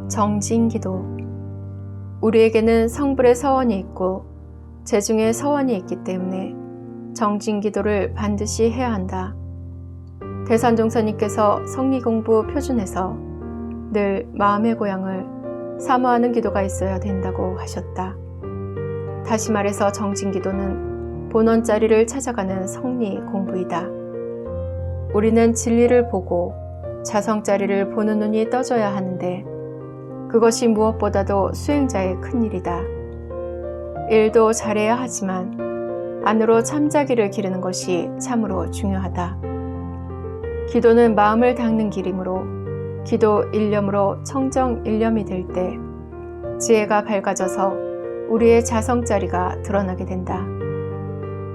정진기도. 우리에게는 성불의 서원이 있고 재중의 서원이 있기 때문에 정진기도를 반드시 해야 한다. 대산종사님께서 성리공부 표준에서 늘 마음의 고향을 사모하는 기도가 있어야 된다고 하셨다. 다시 말해서 정진기도는 본원자리를 찾아가는 성리 공부이다. 우리는 진리를 보고 자성자리를 보는 눈이 떠져야 하는데 그것이 무엇보다도 수행자의 큰일이다. 일도 잘해야 하지만 안으로 참자기를 기르는 것이 참으로 중요하다. 기도는 마음을 닦는 길이므로 기도 일념으로 청정 일념이 될 때 지혜가 밝아져서 우리의 자성자리가 드러나게 된다.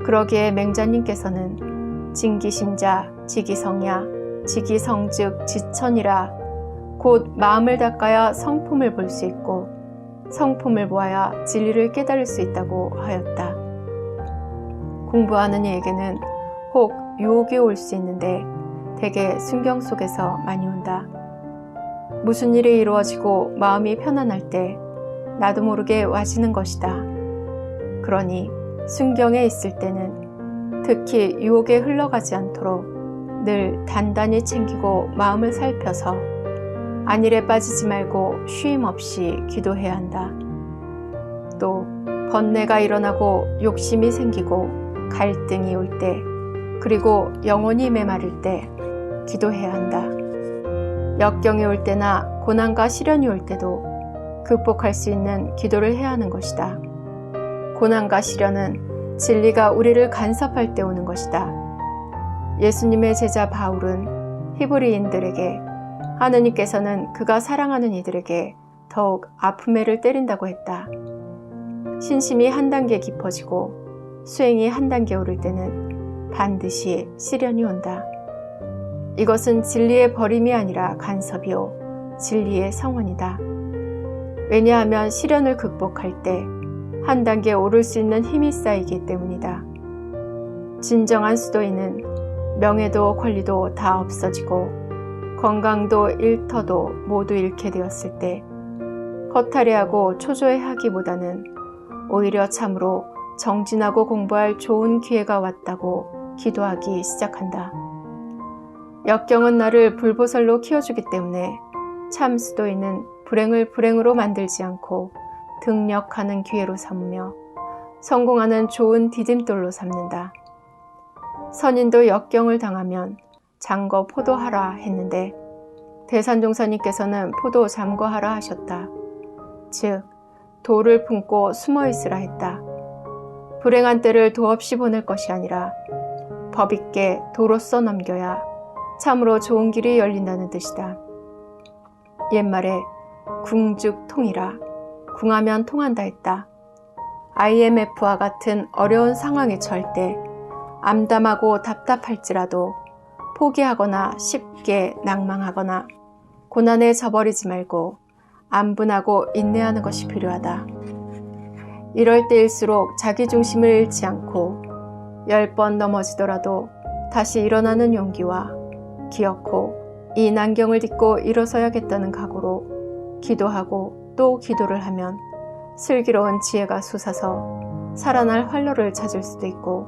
그러기에 맹자님께서는 진기심자, 지기성야, 지기성즉 지천이라 곧 마음을 닦아야 성품을 볼 수 있고 성품을 보아야 진리를 깨달을 수 있다고 하였다. 공부하는 이에게는 혹 유혹이 올 수 있는데 대개 순경 속에서 많이 온다. 무슨 일이 이루어지고 마음이 편안할 때 나도 모르게 와지는 것이다. 그러니 순경에 있을 때는 특히 유혹에 흘러가지 않도록 늘 단단히 챙기고 마음을 살펴서 안일에 빠지지 말고 쉼 없이 기도해야 한다. 또 번뇌가 일어나고 욕심이 생기고 갈등이 올 때 그리고 영혼이 메마를 때 기도해야 한다. 역경이 올 때나 고난과 시련이 올 때도 극복할 수 있는 기도를 해야 하는 것이다. 고난과 시련은 진리가 우리를 간섭할 때 오는 것이다. 예수님의 제자 바울은 히브리인들에게 하느님께서는 그가 사랑하는 이들에게 더욱 아픔에를 때린다고 했다. 신심이 한 단계 깊어지고 수행이 한 단계 오를 때는 반드시 시련이 온다. 이것은 진리의 버림이 아니라 간섭이요 진리의 성원이다. 왜냐하면 시련을 극복할 때 한 단계 오를 수 있는 힘이 쌓이기 때문이다. 진정한 수도인은 명예도 권리도 다 없어지고 건강도 일터도 모두 잃게 되었을 때 허탈해하고 초조해하기보다는 오히려 참으로 정진하고 공부할 좋은 기회가 왔다고 기도하기 시작한다. 역경은 나를 불보살로 키워주기 때문에 참 수도인은 불행을 불행으로 만들지 않고 등력하는 기회로 삼으며 성공하는 좋은 디딤돌로 삼는다. 선인도 역경을 당하면 잠거 포도하라 했는데 대산종사님께서는 포도 잠거하라 하셨다. 즉 도를 품고 숨어 있으라 했다. 불행한 때를 도 없이 보낼 것이 아니라 법 있게 도로써 넘겨야 참으로 좋은 길이 열린다는 뜻이다. 옛말에 궁즉통이라 궁하면 통한다 했다. IMF와 같은 어려운 상황에 처할 때 암담하고 답답할지라도 포기하거나 쉽게 낭망하거나 고난에 져버리지 말고 안분하고 인내하는 것이 필요하다. 이럴 때일수록 자기 중심을 잃지 않고 10번 넘어지더라도 다시 일어나는 용기와 기어코 이 난경을 딛고 일어서야겠다는 각오로 기도하고 또 기도를 하면 슬기로운 지혜가 솟아서 살아날 활로를 찾을 수도 있고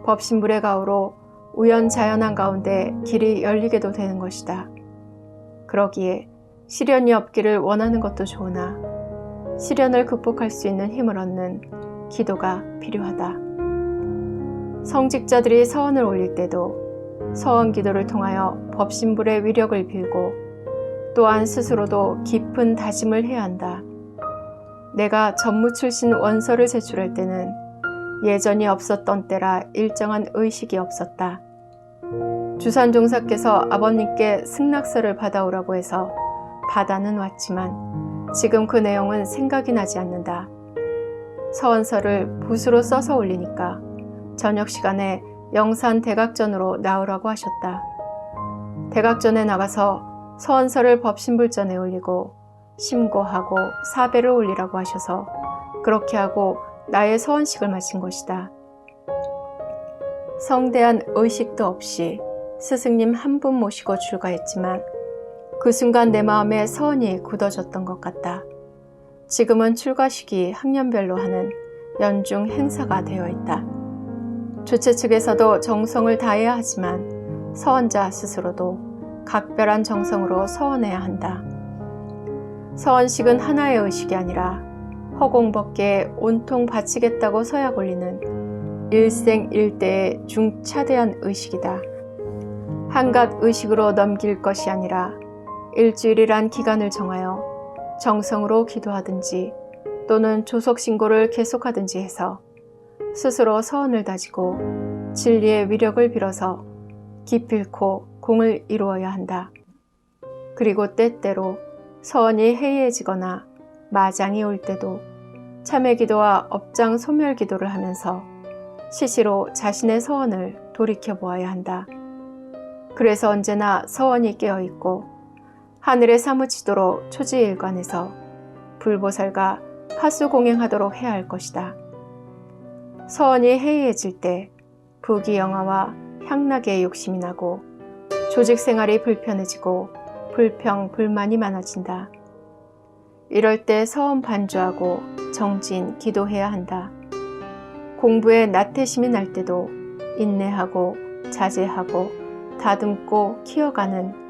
법신불의 가호로 우연자연한 가운데 길이 열리게도 되는 것이다. 그러기에 시련이 없기를 원하는 것도 좋으나 시련을 극복할 수 있는 힘을 얻는 기도가 필요하다. 성직자들이 서원을 올릴 때도 서원 기도를 통하여 법신불의 위력을 빌고 또한 스스로도 깊은 다짐을 해야 한다. 내가 전무 출신 원서를 제출할 때는 예전이 없었던 때라 일정한 의식이 없었다. 주산종사께서 아버님께 승낙서를 받아오라고 해서 받아는 왔지만 지금 그 내용은 생각이 나지 않는다. 서원서를 붓으로 써서 올리니까 저녁 시간에 영산 대각전으로 나오라고 하셨다. 대각전에 나가서 서원서를 법신불전에 올리고 심고하고 사배를 올리라고 하셔서 그렇게 하고 나의 서원식을 마친 것이다. 성대한 의식도 없이 스승님 한 분 모시고 출가했지만 그 순간 내 마음에 서원이 굳어졌던 것 같다. 지금은 출가식이 학년별로 하는 연중 행사가 되어 있다. 주최 측에서도 정성을 다해야 하지만 서원자 스스로도 각별한 정성으로 서원해야 한다. 서원식은 하나의 의식이 아니라 허공벗게 온통 바치겠다고 서약 올리는 일생일대의 중차대한 의식이다. 한갓 의식으로 넘길 것이 아니라 일주일이란 기간을 정하여 정성으로 기도하든지 또는 조석신고를 계속하든지 해서 스스로 서원을 다지고 진리의 위력을 빌어서 기필코 공을 이루어야 한다. 그리고 때때로 서원이 해이해지거나 마장이 올 때도 참회기도와 업장 소멸기도를 하면서 시시로 자신의 서원을 돌이켜보아야 한다. 그래서 언제나 서원이 깨어있고 하늘에 사무치도록 초지일관에서 불보살과 파수공행하도록 해야 할 것이다. 서원이 해이해질 때 부귀영화와 향락의 욕심이 나고 조직생활이 불편해지고 불평, 불만이 많아진다. 이럴 때 서원 반주하고 정진, 기도해야 한다. 공부에 나태심이 날 때도 인내하고 자제하고 다듬고 키워가는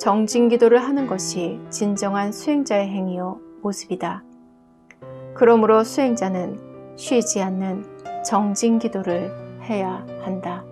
정진 기도를 하는 것이 진정한 수행자의 행위요 모습이다. 그러므로 수행자는 쉬지 않는 정진 기도를 해야 한다.